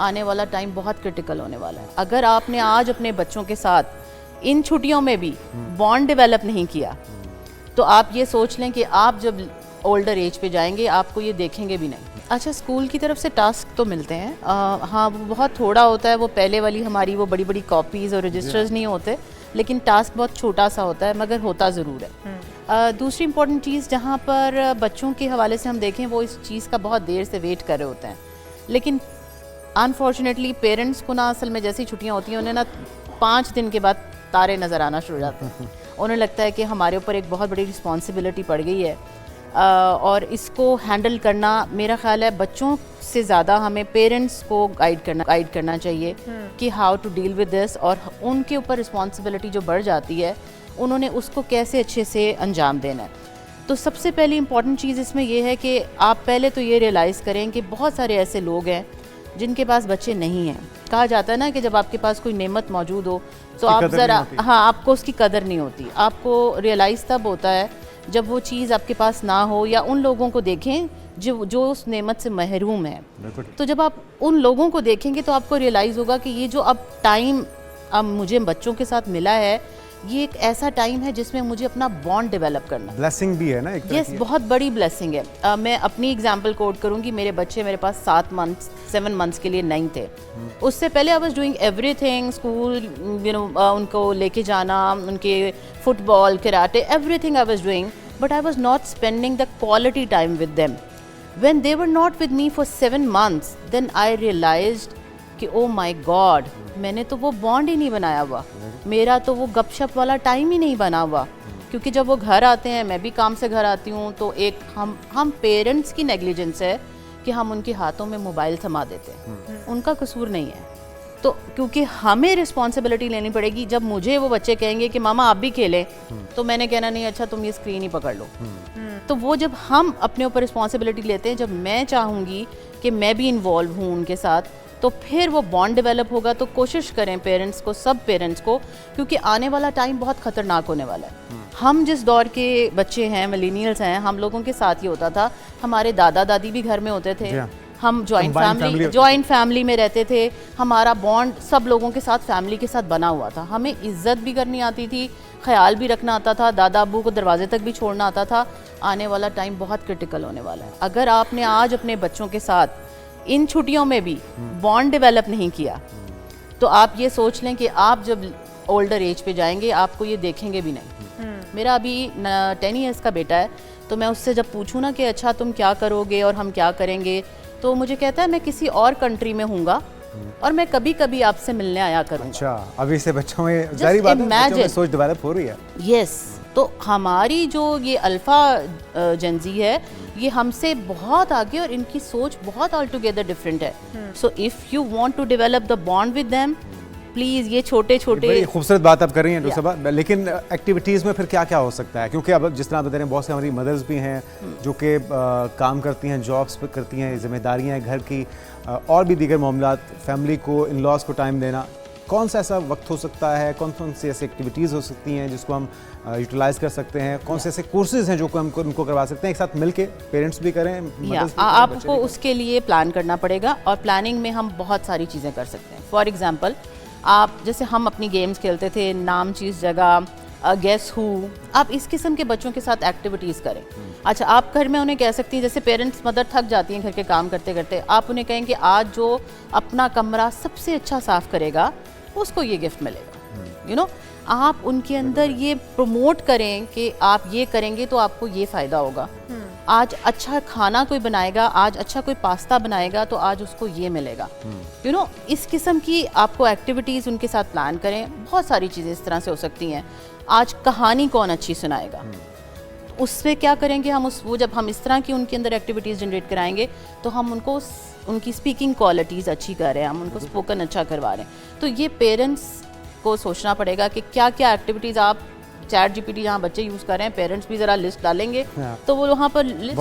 आने वाला टाइम बहुत क्रिटिकल होने वाला है। अगर आपने आज अपने बच्चों के साथ इन छुट्टियों में भी बॉन्ड डेवलप नहीं किया तो आप ये सोच लें कि आप जब ओल्डर एज पे जाएंगे आपको ये देखेंगे भी नहीं। अच्छा, स्कूल की तरफ से टास्क तो मिलते हैं, हाँ वो बहुत थोड़ा होता है, वो पहले वाली हमारी वो बड़ी बड़ी कॉपीज़ और रजिस्टर्स नहीं होते, लेकिन टास्क बहुत छोटा सा होता है मगर होता ज़रूर है। दूसरी इंपॉर्टेंट चीज़ जहाँ पर बच्चों के हवाले से हम देखें वो इस चीज़ का बहुत देर से वेट कर रहे होते हैं, लेकिन अनफॉर्चुनेटली पेरेंट्स को ना असल में जैसी छुट्टियाँ होती हैं उन्हें ना 5 दिन के बाद तारे नज़र आना शुरू हो जाते हैं। उन्हें लगता है कि हमारे ऊपर एक बहुत बड़ी रिस्पॉन्सिबिलिटी पड़ गई है और इसको हैंडल करना मेरा ख्याल है बच्चों से ज़्यादा हमें पेरेंट्स को गाइड करना चाहिए कि how to deal with this, और उनके ऊपर रिस्पॉन्सिबिलिटी जो बढ़ जाती है उन्होंने उसको कैसे अच्छे से अंजाम देना है। तो सबसे पहली इंपॉर्टेंट चीज़ इसमें यह है कि आप पहले तो ये रियलाइज़ करें कि बहुत सारे ऐसे लोग हैं जिनके पास बच्चे नहीं हैं। कहा जाता है ना कि जब आपके पास कोई नेमत मौजूद हो तो आप ज़रा आपको उसकी कदर नहीं होती। आपको रियलाइज़ तब होता है जब वो चीज़ आपके पास ना हो या उन लोगों को देखें जो उस नेमत से महरूम है। तो जब आप उन लोगों को देखेंगे तो आपको रियलाइज़ होगा कि ये जो अब टाइम अब मुझे बच्चों के साथ मिला है ये एक ऐसा टाइम है जिसमें मुझे अपना बॉन्ड डेवलप करना, ब्लेसिंग भी है ना एक यस, बहुत बड़ी ब्लेसिंग है। मैं अपनी एग्जांपल कोट करूंगी, मेरे बच्चे मेरे पास 7 मंथ्स के लिए नहीं थे। उससे पहले I was doing everything, school उनको लेके जाना, उनके football, karate, everything I was doing, but I was not spending the quality time with them. When they were not with me for 7 months then I realized कि oh my God, मैंने तो वो bond ही नहीं बनाया हुआ, मेरा तो वो गपशप वाला टाइम ही नहीं बना हुआ। क्योंकि जब वो घर आते हैं, मैं भी काम से घर आती हूँ, तो एक हम पेरेंट्स की नेग्लिजेंस है कि हम उनके हाथों में मोबाइल थमा देते हैं। उनका कसूर नहीं है, तो क्योंकि हमें रिस्पॉन्सिबिलिटी लेनी पड़ेगी। जब मुझे वो बच्चे कहेंगे कि मामा आप भी खेलें, तो मैंने कहना नहीं, अच्छा तुम ये स्क्रीन ही पकड़ लो। तो वो जब हम अपने ऊपर रिस्पॉन्सिबिलिटी लेते हैं, जब मैं चाहूँगी कि मैं भी इन्वॉल्व हूँ उनके साथ, तो फिर वो बॉन्ड डेवलप होगा। तो कोशिश करें पेरेंट्स को, सब पेरेंट्स को, क्योंकि आने वाला टाइम बहुत ख़तरनाक होने वाला है। हम जिस दौर के बच्चे हैं, मिलेनियल्स हैं, हम लोगों के साथ ही होता था। हमारे दादा दादी भी घर में होते थे, हम जॉइंट फैमिली में रहते थे, हमारा बॉन्ड सब लोगों के साथ, फैमिली के साथ बना हुआ था। हमें इज्जत भी करनी आती थी, ख्याल भी रखना आता था, दादा अब्बू को दरवाजे तक भी छोड़ना आता था। आने वाला टाइम बहुत क्रिटिकल होने वाला है। अगर आपने आज अपने बच्चों के साथ इन छुट्टियों में भी बॉन्ड डेवलप नहीं किया तो आप ये सोच लें कि आप जब ओल्डर एज पे जाएंगे आपको ये देखेंगे भी नहीं। मेरा अभी 10 years का बेटा है, तो मैं उससे जब पूछूं ना कि अच्छा तुम क्या करोगे और हम क्या करेंगे, तो मुझे कहता है मैं किसी और कंट्री में हूँगा और मैं कभी कभी आपसे मिलने आया करूँगा। अच्छा, अभी से बच्चों में जारी बात है, बच्चों में सोच डेवलप हो रही है। यस, तो हमारी जो ये अल्फा जेंजी है ये हमसे बहुत आगे और इनकी सोच बहुत ऑल टुगेदर डिफरेंट है। So if you want to develop the bond with them, please ये छोटे बड़ी खूबसूरत बात आप कर रही हैं डॉक्टर साहब, लेकिन एक्टिविटीज़ में फिर क्या क्या हो सकता है? क्योंकि अब जिस तरह आप बता रहे हैं बहुत सी हमारी मदर्स भी हैं जो कि काम करती हैं, जॉब्स पर करती हैं, जिम्मेदारियाँ हैं घर की, और भी दीगर मामलात, फैमिली को, इन लॉज को टाइम देना। कौन सा ऐसा वक्त हो सकता है, कौन कौन सी ऐसी एक्टिविटीज़ हो सकती हैं जिसको हम यूटिलाइज कर सकते हैं, कौन से ऐसे कोर्सेज हैं जो हम उनको करवा सकते हैं, एक साथ मिलके पेरेंट्स भी करें, आपको उसके लिए प्लान करना पड़ेगा। और प्लानिंग में हम बहुत सारी चीज़ें कर सकते हैं। फॉर एग्जांपल, आप जैसे हम अपनी गेम्स खेलते थे, नाम चीज़ जगह, गेस हू, आप इस किस्म के बच्चों के साथ एक्टिविटीज़ करें। अच्छा, आप घर में उन्हें कह सकती हैं, जैसे पेरेंट्स मदर थक जाती हैं घर के काम करते करते, आप उन्हें कहें कि आज जो अपना कमरा सबसे अच्छा साफ़ करेगा उसको ये गिफ्ट मिलेगा। यू नो, आप उनके अंदर ये प्रमोट करें कि आप ये करेंगे तो आपको ये फ़ायदा होगा। आज अच्छा खाना कोई बनाएगा, आज अच्छा कोई पास्ता बनाएगा तो आज उसको ये मिलेगा। यू नो, इस किस्म की आपको एक्टिविटीज़ उनके साथ प्लान करें। बहुत सारी चीज़ें इस तरह से हो सकती हैं। आज कहानी कौन अच्छी सुनाएगा, उससे क्या करेंगे हम, वो जब हम इस तरह की उनके अंदर एक्टिविटीज़ जनरेट कराएंगे तो हम उनको उनकी स्पीकिंग क्वालिटीज़ अच्छी कर रहे हैं, हम उनको स्पोकन अच्छा करवा रहे हैं। तो ये पेरेंट्स को सोचना पड़ेगा कि क्या क्या एक्टिविटीज़ आप चैट जीपीटी जहाँ बच्चे यूज़ कर रहे हैं, पेरेंट्स भी ज़रा लिस्ट डालेंगे तो वो वहाँ पर लिस्ट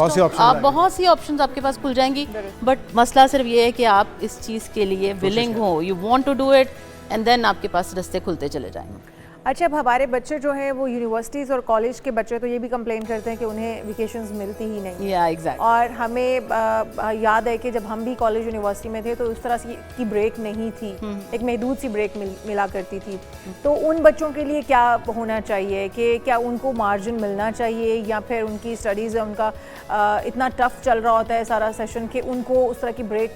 बहुत सी ऑप्शंस आपके पास खुल जाएंगी। बट मसला सिर्फ ये है कि आप इस चीज़ के लिए विलिंग हो, you want to do it, and then आपके पास रास्ते खुलते चले जाएंगे। अच्छा, अब हमारे बच्चे जो हैं वो यूनिवर्सिटीज़ और कॉलेज के बच्चे तो ये भी कंप्लेन करते हैं कि उन्हें वेकेशंस मिलती ही नहीं। या एग्जैक्ट। और हमें याद है कि जब हम भी कॉलेज यूनिवर्सिटी में थे तो उस तरह की ब्रेक नहीं थी, एक महदूद सी ब्रेक मिला करती थी। तो उन बच्चों के लिए क्या होना चाहिए कि क्या उनको मार्जिन मिलना चाहिए, या फिर उनकी स्टडीज़ है उनका इतना टफ चल रहा होता है सारा सेशन कि उनको उस तरह की ब्रेक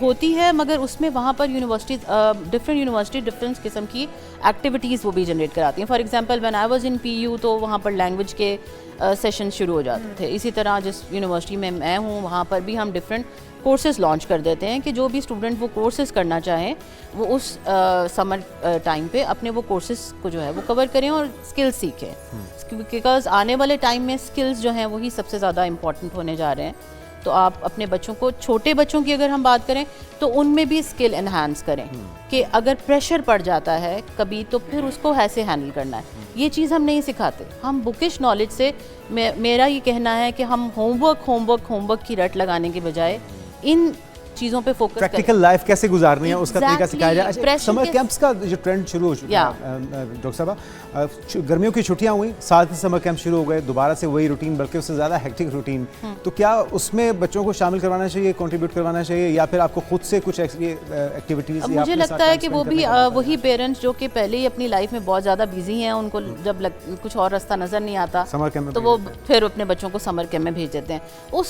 होती है, मगर उसमें वहाँ पर यूनिवर्सिटी डिफरेंट किस्म की एक्टिविटीज़ वो भी जनरेट कराती हैं। For example when I was in PU तो वहाँ पर लैंग्वेज के सेशन शुरू हो जाते थे। इसी तरह जिस यूनिवर्सिटी में मैं हूँ वहाँ पर भी हम डिफरेंट कोर्सेज लॉन्च कर देते हैं कि जो भी स्टूडेंट वो कोर्सेज करना चाहें वो उस समर टाइम पे अपने वो कोर्सेज को जो है वो कवर करें और स्किल्स सीखें, बिकॉज आने वाले टाइम में स्किल्स जो हैं वही सबसे ज़्यादा इम्पॉर्टेंट होने जा रहे हैं। तो आप अपने बच्चों को, छोटे बच्चों की अगर हम बात करें तो उनमें भी स्किल एनहांस करें कि अगर प्रेशर पड़ जाता है कभी तो फिर उसको ऐसे हैंडल करना है। ये चीज़ हम नहीं सिखाते। हम बुकिश नॉलेज से, मेरा ये कहना है कि हम होमवर्क की रट लगाने के बजाय इन चीज़ों पे फोकस करें। प्रैक्टिकल लाइफ कैसे गुजारनी है उसका तरीका सिखाया जाए। अच्छा, Pressure समर के- कैंप्स का जो ट्रेंड शुरू हो चुका है डॉक्टर साहब, गर्मियों की छुट्टियां हुई, साथ ही समर कैंप शुरू हो गए, दोबारा से वही रूटीन बल्कि उससे ज़्यादा हेक्टिक रूटीन। तो क्या उसमें बच्चों को शामिल करवाना चाहिए, कंट्रीब्यूट करवाना चाहिए, या फिर आपको खुद से कुछ एक्टिविटीज़? मुझे लगता है कि वो भी वही पेरेंट्स जो कि पहले ही अपनी लाइफ में बहुत ज़्यादा बिजी हैं, उनको जब कुछ और रास्ता नज़र नहीं आता समर कैंप में तो वो फिर अपने बच्चों को समर कैंप में भेज देते हैं। उस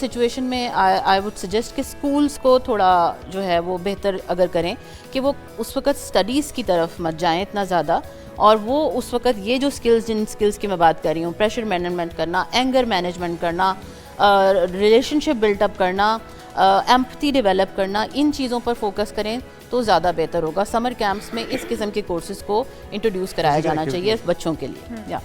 सिचुएशन में आई वुड सजेस्ट कि स्कूल्स को थोड़ा जो है वो बेहतर अगर करें कि वो उस वक्त स्टडीज़ की तरफ मत जाएं इतना ज़्यादा, और वो उस वक्त ये जो स्किल्स, जिन स्किल्स की मैं बात कर रही हूँ, प्रेशर मैनेजमेंट करना, एंगर मैनेजमेंट करना, रिलेशनशिप बिल्टअप करना, एम्पैथी डेवलप करना, इन चीज़ों पर फोकस करें तो ज़्यादा बेहतर होगा। समर कैंप्स में इस किस्म के कोर्सेज़ को इंट्रोड्यूस कराया जाना चाहिए बच्चों के लिए। या